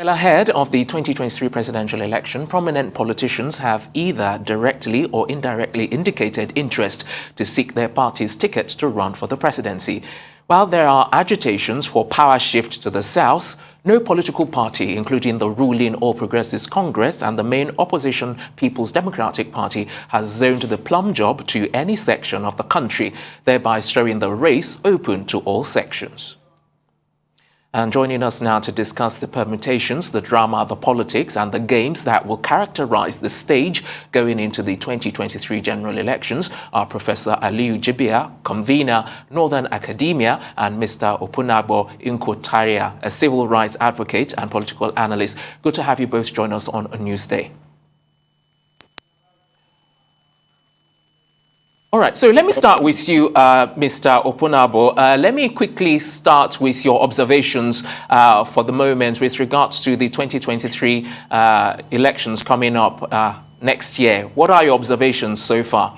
Well, ahead of the 2023 presidential election, prominent politicians have either directly or indirectly indicated interest to seek their party's ticket to run for the presidency. While there are agitations for power shift to the south, no political party, including the ruling All Progressives Congress and the main opposition People's Democratic Party, has zoned the plum job to any section of the country, thereby throwing the race open to all sections. And joining us now to discuss the permutations, the drama, the politics and the games that will characterize the stage going into the 2023 general elections are Professor Aliyu Jibiya, convener, Northern Academia, and Mr. Opunabo Inko Tariah, a civil rights advocate and political analyst. Good to have you both join us on a Newsday. All right, so let me start with you, Mr. Opunabo. Let me quickly start with your observations for the moment with regards to the 2023 elections coming up next year. What are your observations so far?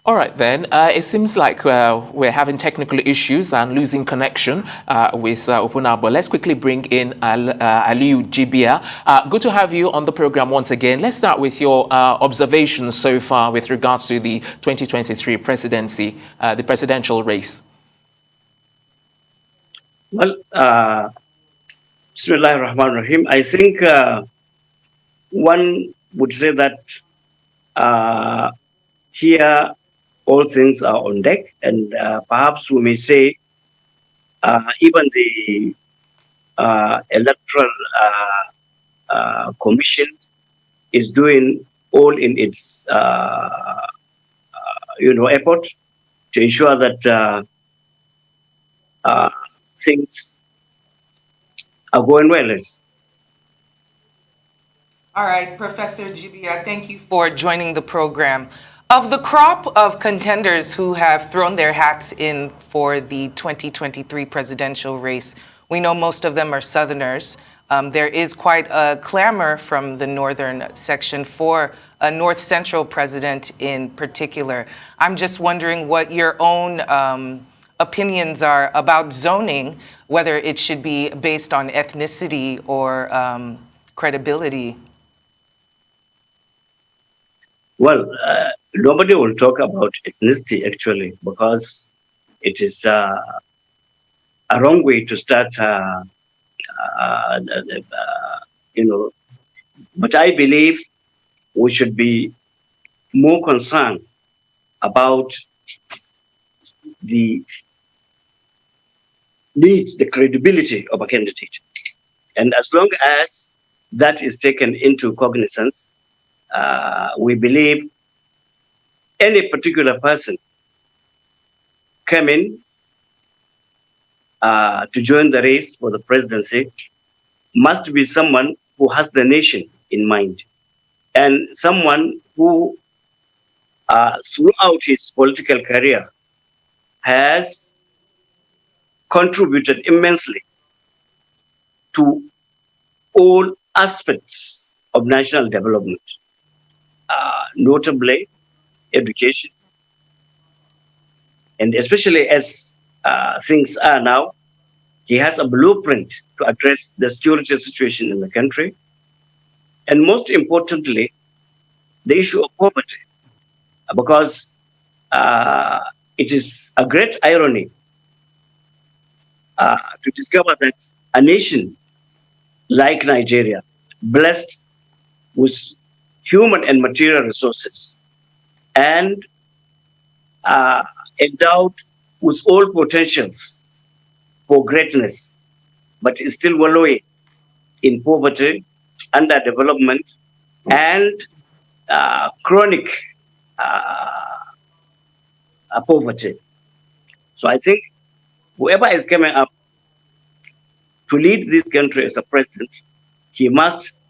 All right, then. It seems like we're having technical issues and losing connection with Opunabo. Let's quickly bring in Aliyu Jibiya. Good to have you on the program once again. Let's start with your observations so far with regards to the 2023 presidency, the presidential race. Well, Bismillah ar-Rahman ar-Rahim. I think one would say that here all things are on deck, and perhaps we may say even the electoral commission is doing all in its effort to ensure that things are going well. All right, Professor Jibiya, thank you for joining the program. Of the crop of contenders who have thrown their hats in for the 2023 presidential race, we know most of them are Southerners. There is quite a clamor from the northern section for a North Central president in particular. I'm just wondering what your own opinions are about zoning, whether it should be based on ethnicity or credibility. Well, nobody will talk about ethnicity actually, because it is a wrong way to start. But I believe we should be more concerned about the needs, the credibility of a candidate, and as long as that is taken into cognizance, we believe any particular person coming to join the race for the presidency must be someone who has the nation in mind, and someone who throughout his political career has contributed immensely to all aspects of national development, notably education, and especially as things are now, he has a blueprint to address the security situation in the country, and most importantly, the issue of poverty, because it is a great irony to discover that a nation like Nigeria, blessed with human and material resources, and endowed with all potentials for greatness, but is still wallowing in poverty, underdevelopment, and chronic poverty. So I think whoever is coming up to lead this country as a president, he must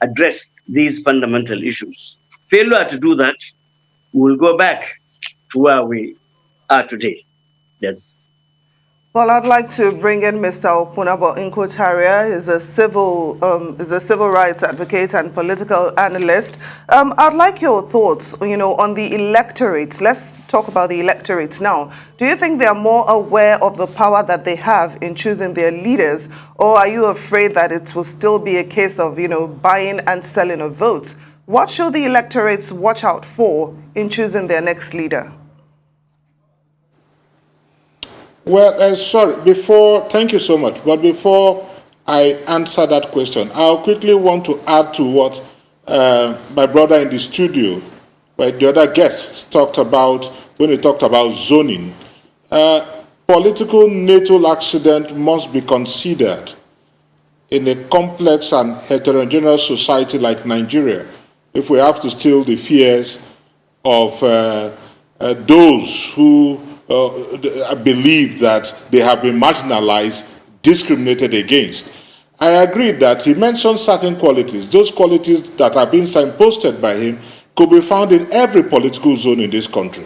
address these fundamental issues. Failure to do that, we will go back to where we are today. Yes. Well, I'd like to bring in Mr. Opunabo Inko Tariah. He's a civil rights advocate and political analyst. I'd like your thoughts, on the electorate. Let's talk about the electorates now. Do you think they are more aware of the power that they have in choosing their leaders, or are you afraid that it will still be a case of, buying and selling of votes? What should the electorates watch out for in choosing their next leader? Well, thank you so much. But before I answer that question, I'll quickly want to add to what my brother in the studio, the other guests talked about when he talked about zoning. Political natural accident must be considered in a complex and heterogeneous society like Nigeria if we have to still the fears of those who believe that they have been marginalized, discriminated against. I agree that he mentioned certain qualities. Those qualities that are being signposted by him could be found in every political zone in this country.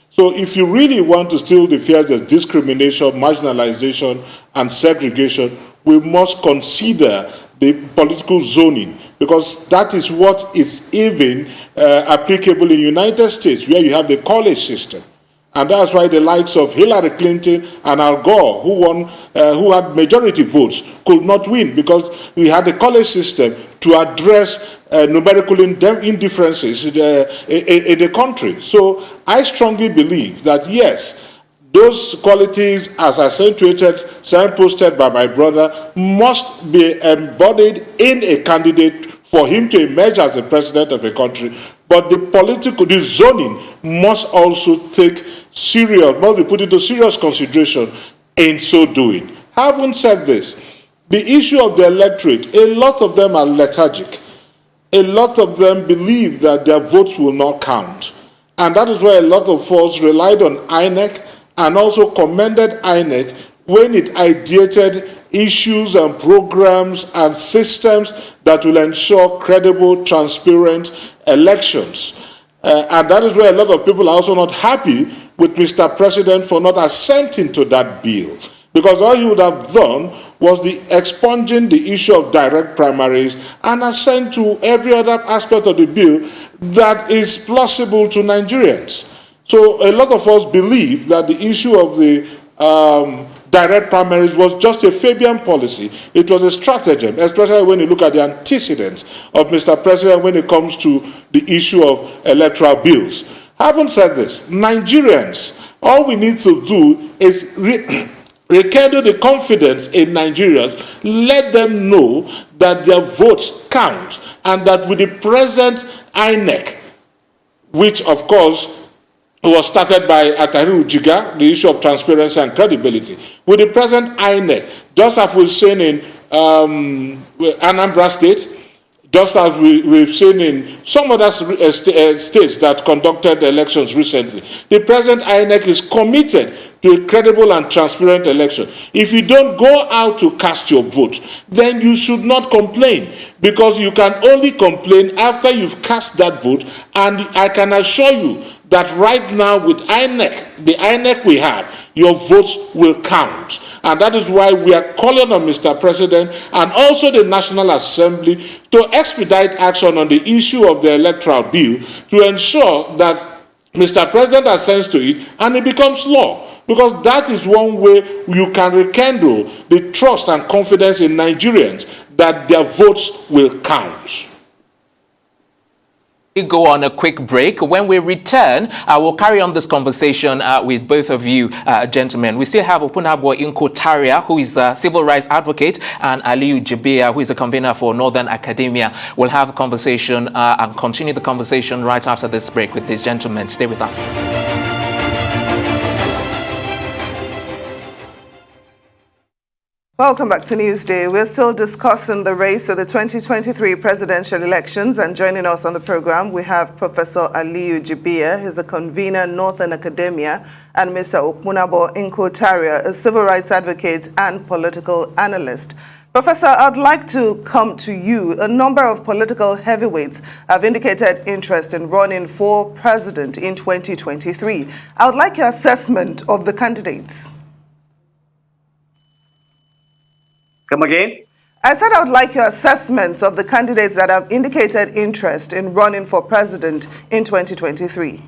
So if you really want to still the fears of discrimination, marginalization, and segregation, we must consider the political zoning, because that is what is even applicable in the United States, where you have the college system. And that's why the likes of Hillary Clinton and Al Gore, who had majority votes, could not win, because we had the college system to address numerical indifferences in the country. So I strongly believe that, yes, those qualities, as signposted by my brother, must be embodied in a candidate for him to emerge as the president of a country. But the zoning must also must be put into serious consideration in so doing. Having said this, the issue of the electorate, a lot of them are lethargic. A lot of them believe that their votes will not count. And that is why a lot of us relied on INEC and also commended INEC when it ideated issues and programs and systems that will ensure credible, transparent elections. And that is where a lot of people are also not happy with Mr. President for not assenting to that bill. Because all he would have done was expunging the issue of direct primaries and assent to every other aspect of the bill that is plausible to Nigerians. So a lot of us believe that the issue of the direct primaries was just a Fabian policy. It was a stratagem, especially when you look at the antecedents of Mr. President when it comes to the issue of electoral bills. Having said this, Nigerians, all we need to do is rekindle the confidence in Nigerians, let them know that their votes count, and that with the present INEC, which of course was started by Aliyu Jibiya, the issue of transparency and credibility. With the present INEC, just as we've seen in Anambra State, just as we've seen in some other states that conducted elections recently, the present INEC is committed to a credible and transparent election. If you don't go out to cast your vote, then you should not complain, because you can only complain after you've cast that vote. And I can assure you that right now with INEC, the INEC we have, your votes will count. And that is why we are calling on Mr. President and also the National Assembly to expedite action on the issue of the electoral bill to ensure that Mr. President assents to it and it becomes law. Because that is one way you can rekindle the trust and confidence in Nigerians that their votes will count. We go on a quick break. When we return, I will carry on this conversation with both of you gentlemen. We still have Opunabo Inko Tariah, who is a civil rights advocate, and Aliyu Jibiya, who is a convener for Northern Academia. We'll have a conversation and continue the conversation right after this break with these gentlemen. Stay with us. Welcome back to Newsday. We're still discussing the race to the 2023 presidential elections, and joining us on the program we have Professor Aliyu Jibiya. He's a convener, Northern Academia, and Mr. Opunabo Inko Tariah, a civil rights advocate and political analyst. Professor, I'd like to come to you. A number of political heavyweights have indicated interest in running for president in 2023. I would like your assessment of the candidates. Come again? I said I would like your assessments of the candidates that have indicated interest in running for president in 2023.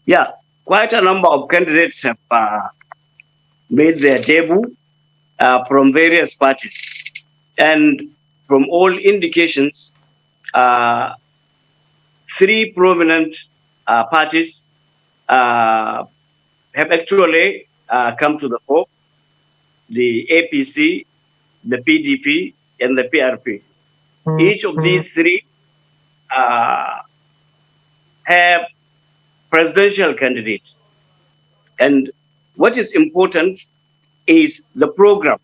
Yeah, quite a number of candidates have made their debut from various parties. And from all indications, three prominent parties have actually come to the fore: the APC, the PDP, and the PRP. Each of these three have presidential candidates. And what is important is the program,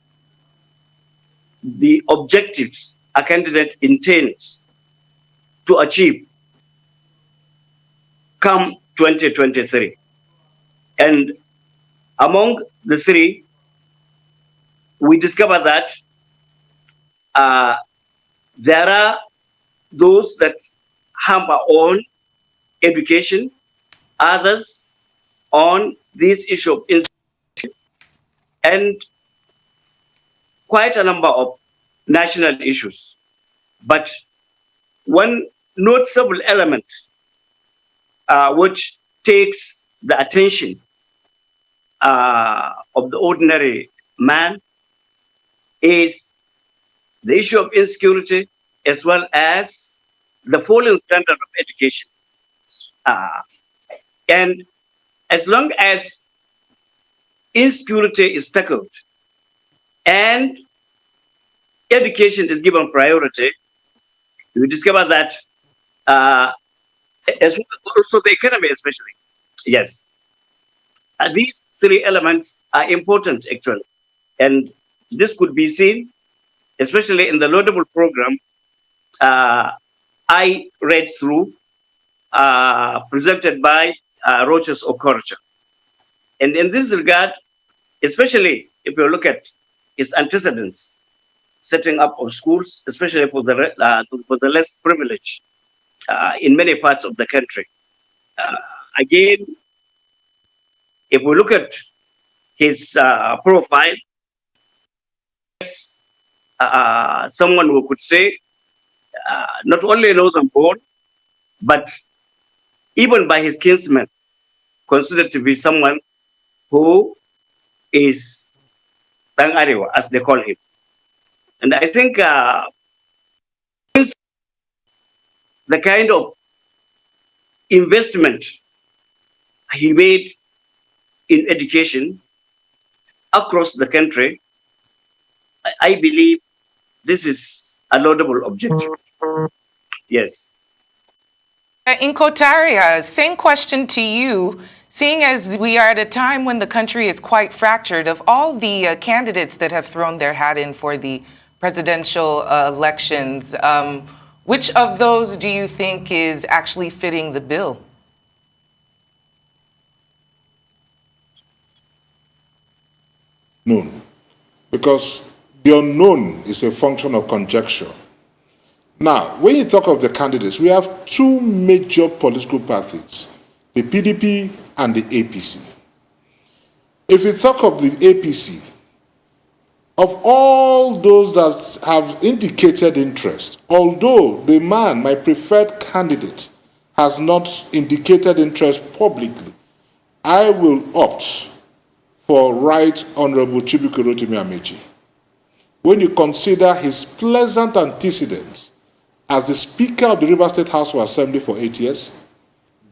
the objectives a candidate intends to achieve come 2023. And among the three, we discover that there are those that hammer on education, others on this issue of insecurity, and quite a number of national issues. But one noticeable element which takes the attention of the ordinary man is the issue of insecurity, as well as the falling standard of education. And as long as insecurity is tackled and education is given priority, you discover that as also the economy especially. Yes. These three elements are important actually. And this could be seen, especially in the laudable program I read through, presented by Rochas Okorocha. And in this regard, especially if you look at its antecedents, setting up of schools, especially for the less privileged in many parts of the country. Again, if we look at his profile, someone who could say not only northern born, but even by his kinsmen, considered to be someone who is Bang Ariwa, as they call him. And I think the kind of investment he made in education across the country, I believe this is a laudable objective. Yes. Inko Tariah, same question to you. Seeing as we are at a time when the country is quite fractured, of all the candidates that have thrown their hat in for the presidential elections, which of those do you think is actually fitting the bill? None. Because the unknown is a function of conjecture. Now, when you talk of the candidates, we have two major political parties, the PDP and the APC. If you talk of the APC, of all those that have indicated interest, although the man, my preferred candidate, has not indicated interest publicly, I will opt for Right Honorable Chibuike Rotimi Amaechi. When you consider his pleasant antecedents as the Speaker of the Rivers State House of Assembly for 8 years,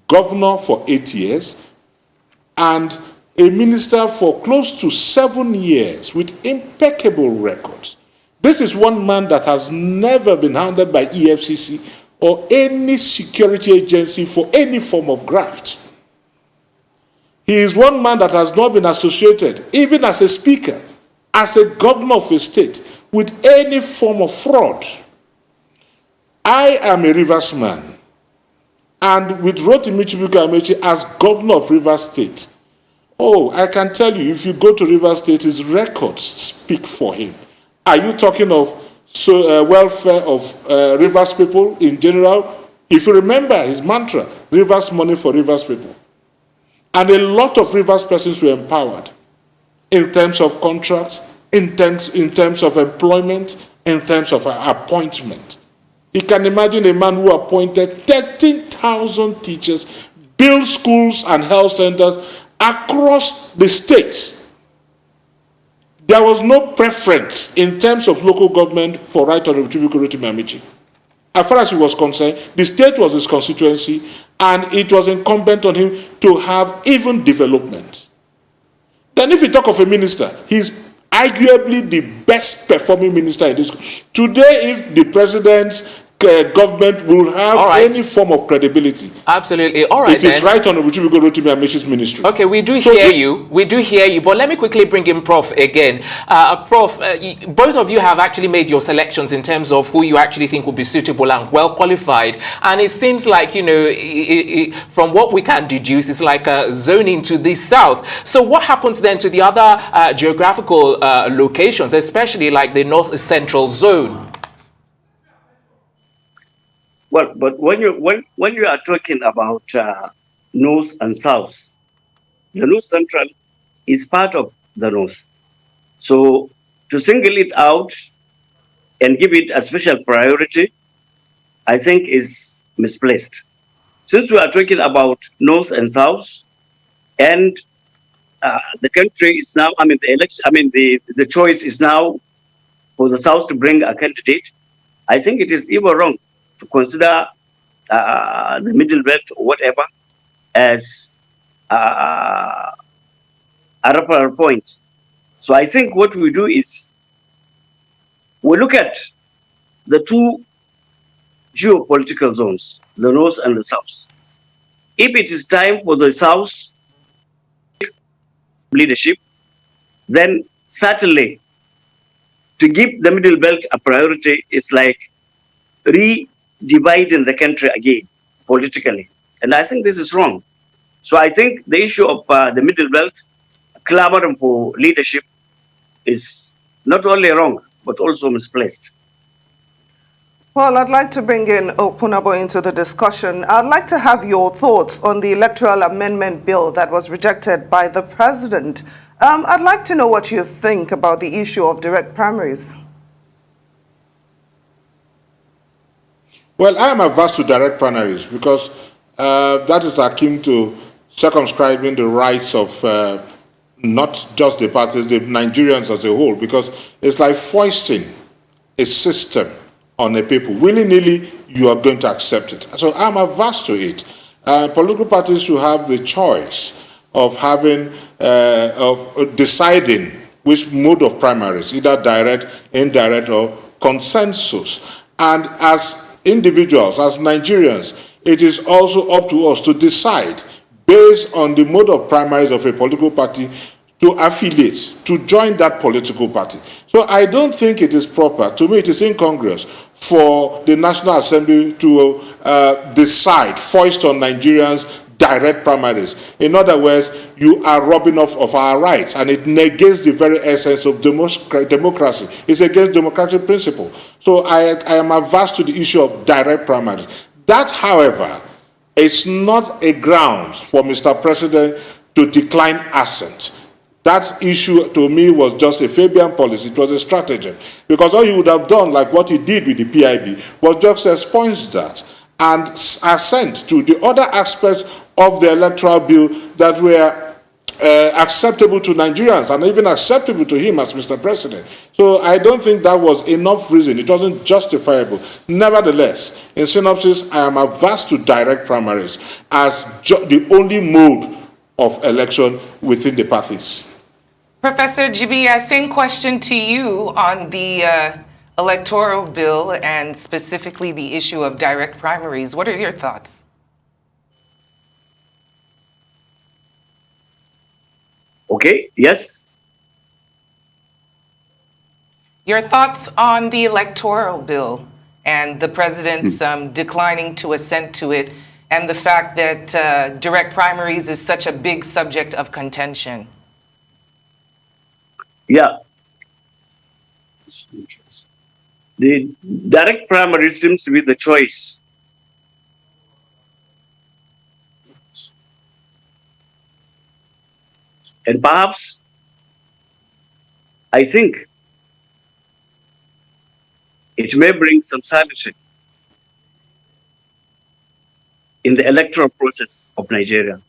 Governor for 8 years, and a minister for close to 7 years with impeccable records. This is one man that has never been hounded by EFCC or any security agency for any form of graft. He is one man that has not been associated, even as a speaker, as a governor of a state, with any form of fraud. I am a Rivers man, and with Rotimi Chibuike Amaechi as governor of Rivers State, Oh, I can tell you, if you go to Rivers State, his records speak for him. Are you talking of welfare of Rivers people in general? If you remember his mantra, Rivers money for Rivers people. And a lot of Rivers persons were empowered in terms of contracts, in terms of employment, in terms of appointment. You can imagine a man who appointed 13,000 teachers, built schools and health centers across the state. There was no preference in terms of local government for Right Honorable Chibuike Rotimi Amici. As far as he was concerned, the state was his constituency, and it was incumbent on him to have even development. Then if you talk of a minister, he's arguably the best performing minister in this country. Today, if the president's government will have any form of credibility. Absolutely. All right, it is Right Honorable Chibuike Rotimi Amici's ministry. Okay, we do hear you. We do hear you. But let me quickly bring in Prof again. Prof, both of you have actually made your selections in terms of who you actually think will be suitable and well qualified. And it seems like, you know, from what we can deduce, it's like a zoning to the south. So what happens then to the other geographical locations, especially like the north central zone? Well, but when you are talking about north and south, the north central is part of the north. So to single it out and give it a special priority, I think is misplaced. Since we are talking about north and south, and the country is now, I mean, the election, I mean, the choice is now for the south to bring a candidate. I think it is even wrong to consider the middle belt or whatever as a referral point. So I think what we do is we look at the two geopolitical zones, the north and the south. If it is time for the south leadership, then certainly to give the middle belt a priority is like dividing the country again politically, and I think this is wrong. So I think the issue of the middle belt clamoring for leadership is not only wrong but also misplaced. Well, I'd like to bring in Opunabo into the discussion. I'd like to have your thoughts on the electoral amendment bill that was rejected by the president. I'd like to know what you think about the issue of direct primaries. Well, I am averse to direct primaries because that is akin to circumscribing the rights of not just the parties, the Nigerians as a whole, because it's like foisting a system on a people. Willy-nilly, you are going to accept it. So I'm averse to it. Political parties should have the choice of having, of deciding which mode of primaries, either direct, indirect, or consensus. And as individuals, as Nigerians, it is also up to us to decide based on the mode of primaries of a political party to affiliate, to join that political party. So I don't think it is proper, to me it is incongruous for the National Assembly to decide, foist on Nigerians, direct primaries. In other words, you are robbing off of our rights, and it negates the very essence of democracy. It's against democratic principle. So I am averse to the issue of direct primaries. That, however, is not a grounds for Mr. President to decline assent. That issue, to me, was just a Fabian policy. It was a stratagem. Because all he would have done, like what he did with the PIB, was just expunge that and assent to the other aspects of the electoral bill that were acceptable to Nigerians and even acceptable to him as Mr. President. So I don't think that was enough reason. It wasn't justifiable. Nevertheless, in synopsis, I am averse to direct primaries as the only mode of election within the parties. Professor Jibiya, same question to you on the electoral bill and specifically the issue of direct primaries. What are your thoughts? Okay, yes. Your thoughts on the electoral bill and the president's declining to assent to it and the fact that direct primaries is such a big subject of contention? Yeah. The direct primary seems to be the choice. And perhaps, I think, it may bring some sanity in the electoral process of Nigeria.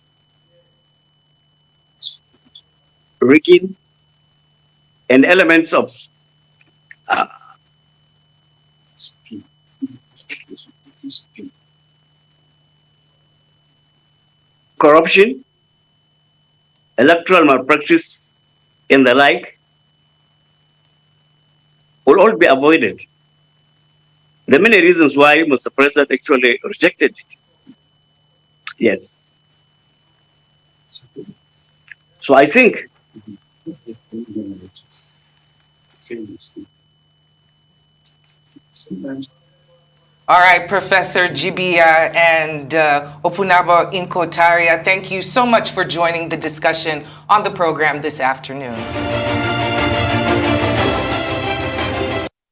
Rigging and elements of corruption, electoral malpractice, and the like will all be avoided. There are many reasons why Mr. President actually rejected it. Yes. So I think All right, Professor Jibiya and Opunabo Inko Tariah, thank you so much for joining the discussion on the program this afternoon.